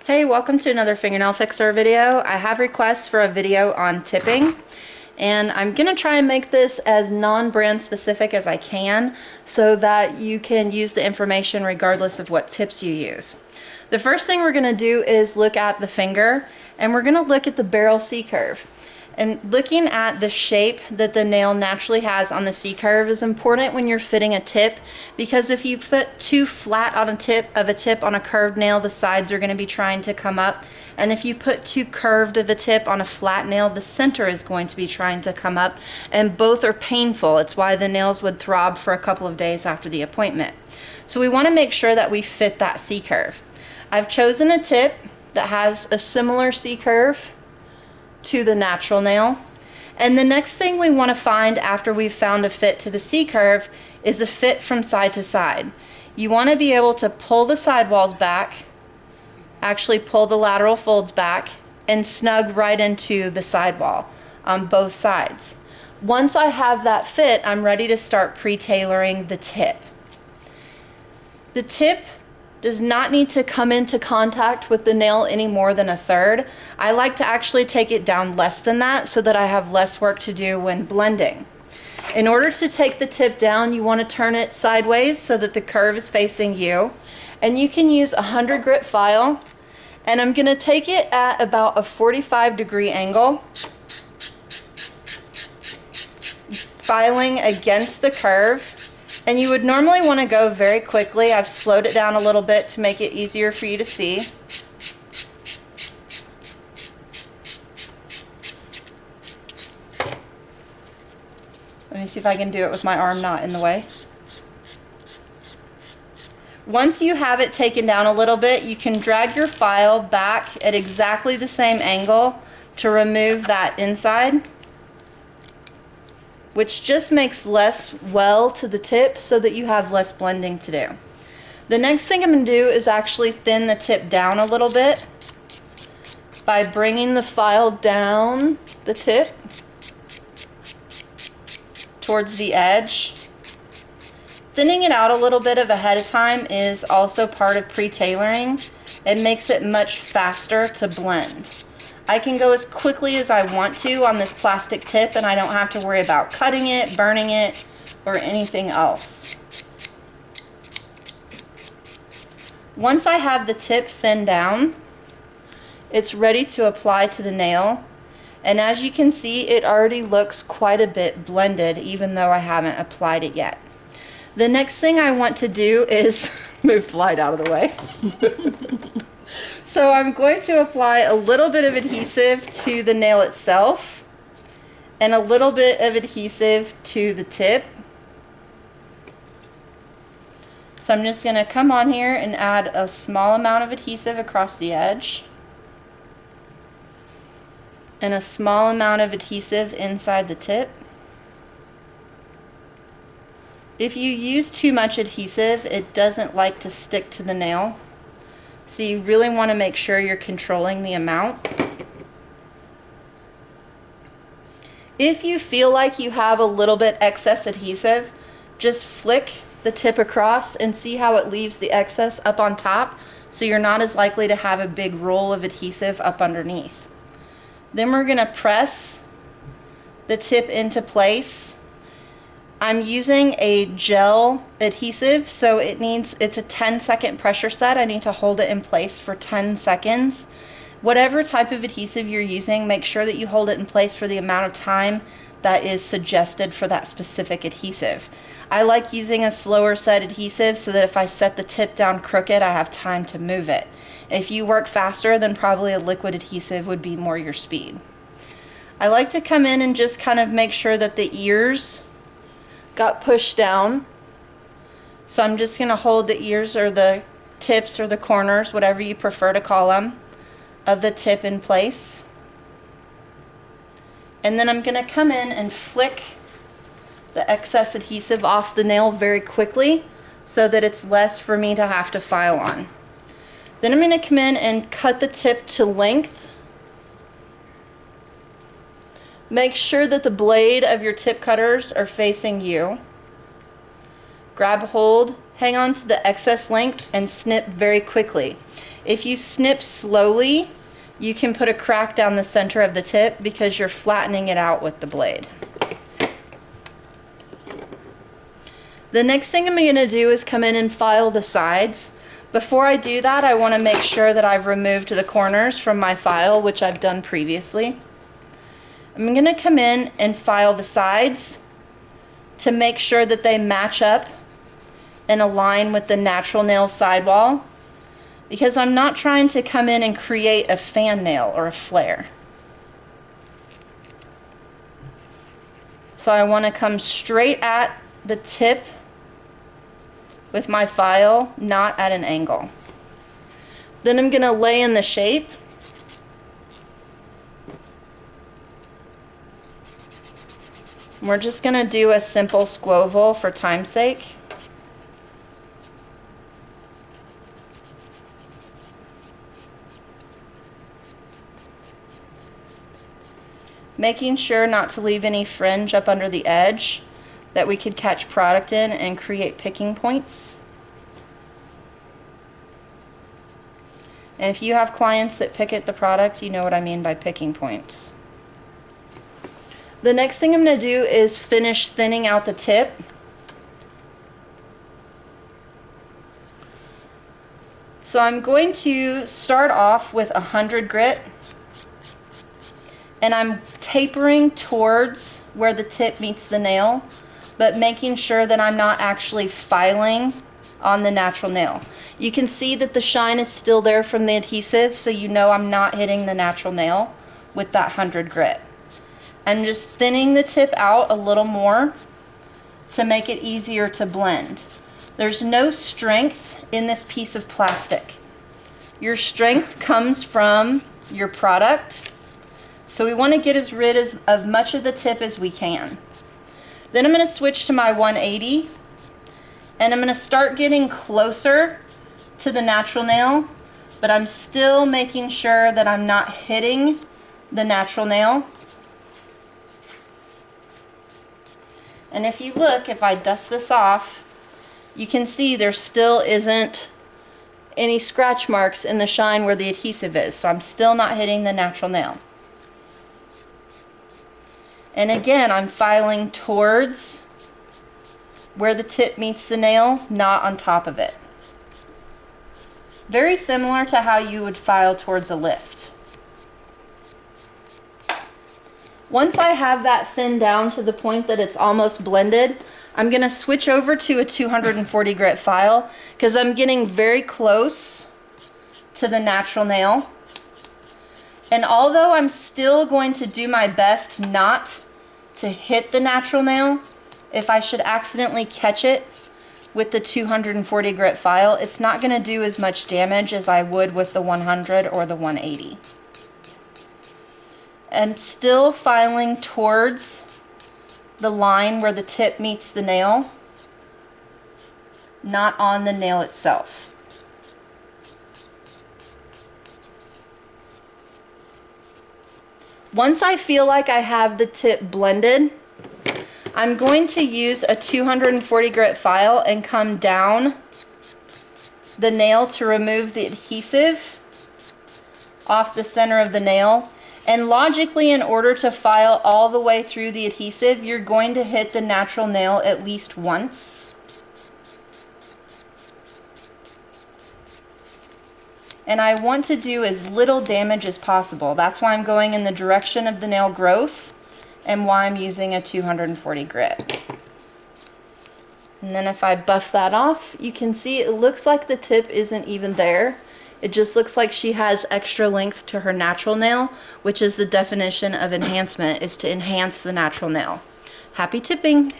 Hey, welcome to another Fingernail Fixer video. I have requests for a video on tipping, and I'm gonna try and make this as non-brand specific as I can so that you can use the information regardless of what tips you use. The first thing we're gonna do is look at the finger, and we're gonna look at the barrel C-curve. And looking at the shape that the nail naturally has on the C-curve is important when you're fitting a tip, because if you put too flat on a tip on a curved nail, the sides are going to be trying to come up. And if you put too curved of a tip on a flat nail, the center is going to be trying to come up, and both are painful. It's why the nails would throb for a couple of days after the appointment. So we want to make sure that we fit that C-curve. I've chosen a tip that has a similar C-curve to the natural nail. And the next thing we want to find after we've found a fit to the C-curve is a fit from side to side. You want to be able to pull the sidewalls back, actually pull the lateral folds back, and snug right into the sidewall on both sides. Once I have that fit, I'm ready to start pre-tailoring the tip. The tip does not need to come into contact with the nail any more than 1/3. I like to actually take it down less than that so that I have less work to do when blending. In order to take the tip down, you want to turn it sideways so that the curve is facing you. And you can use a 100 grit file, and I'm going to take it at about a 45-degree angle, filing against the curve. And you would normally want to go very quickly. I've slowed it down a little bit to make it easier for you to see. Let me see if I can do it with my arm not in the way. Once you have it taken down a little bit, you can drag your file back at exactly the same angle to remove that inside, which just makes less well to the tip so that you have less blending to do. The next thing I'm going to do is actually thin the tip down a little bit by bringing the file down the tip towards the edge. Thinning it out a little bit ahead of time is also part of pre-tailoring. It makes it much faster to blend. I can go as quickly as I want to on this plastic tip, and I don't have to worry about cutting it, burning it, or anything else. Once I have the tip thinned down, it's ready to apply to the nail. And as you can see, it already looks quite a bit blended, even though I haven't applied it yet. The next thing I want to do is move the light out of the way. So I'm going to apply a little bit of adhesive to the nail itself and a little bit of adhesive to the tip. So I'm just going to come on here and add a small amount of adhesive across the edge and a small amount of adhesive inside the tip. If you use too much adhesive, it doesn't like to stick to the nail. So you really want to make sure you're controlling the amount. If you feel like you have a little bit excess adhesive, just flick the tip across and see how it leaves the excess up on top, so you're not as likely to have a big roll of adhesive up underneath. Then we're going to press the tip into place. I'm using a gel adhesive, so it's a 10-second pressure set. I need to hold it in place for 10 seconds. Whatever type of adhesive you're using, make sure that you hold it in place for the amount of time that is suggested for that specific adhesive. I like using a slower set adhesive so that if I set the tip down crooked, I have time to move it. If you work faster, then probably a liquid adhesive would be more your speed. I like to come in and just kind of make sure that the ears got pushed down. So I'm just going to hold the ears or the tips or the corners, whatever you prefer to call them, of the tip in place. And then I'm going to come in and flick the excess adhesive off the nail very quickly so that it's less for me to have to file on. Then I'm going to come in and cut the tip to length. Make sure that the blade of your tip cutters are facing you. Grab hold, hang on to the excess length, and snip very quickly. If you snip slowly, you can put a crack down the center of the tip because you're flattening it out with the blade. The next thing I'm going to do is come in and file the sides. Before I do that, I want to make sure that I've removed the corners from my file, which I've done previously. I'm going to come in and file the sides to make sure that they match up and align with the natural nail sidewall, because I'm not trying to come in and create a fan nail or a flare. So I want to come straight at the tip with my file, not at an angle. Then I'm going to lay in the shape. We're just going to do a simple squoval for time's sake. Making sure not to leave any fringe up under the edge that we could catch product in and create picking points. And if you have clients that pick at the product, you know what I mean by picking points. The next thing I'm going to do is finish thinning out the tip. So I'm going to start off with 100 grit, and I'm tapering towards where the tip meets the nail, but making sure that I'm not actually filing on the natural nail. You can see that the shine is still there from the adhesive, so you know I'm not hitting the natural nail with that 100 grit. I'm just thinning the tip out a little more to make it easier to blend. There's no strength in this piece of plastic. Your strength comes from your product, so we want to get as rid of much of the tip as we can. Then I'm going to switch to my 180, and I'm going to start getting closer to the natural nail, but I'm still making sure that I'm not hitting the natural nail. And if you look, if I dust this off, you can see there still isn't any scratch marks in the shine where the adhesive is, so I'm still not hitting the natural nail. And again, I'm filing towards where the tip meets the nail, not on top of it. Very similar to how you would file towards a lift. Once I have that thinned down to the point that it's almost blended, I'm going to switch over to a 240 grit file because I'm getting very close to the natural nail. And although I'm still going to do my best not to hit the natural nail, if I should accidentally catch it with the 240 grit file, it's not going to do as much damage as I would with the 100 or the 180. I'm still filing towards the line where the tip meets the nail, not on the nail itself. Once I feel like I have the tip blended, I'm going to use a 240 grit file and come down the nail to remove the adhesive off the center of the nail. And logically, in order to file all the way through the adhesive, you're going to hit the natural nail at least once. And I want to do as little damage as possible. That's why I'm going in the direction of the nail growth and why I'm using a 240 grit. And then if I buff that off, you can see it looks like the tip isn't even there. It just looks like she has extra length to her natural nail, which is the definition of enhancement, is to enhance the natural nail. Happy tipping!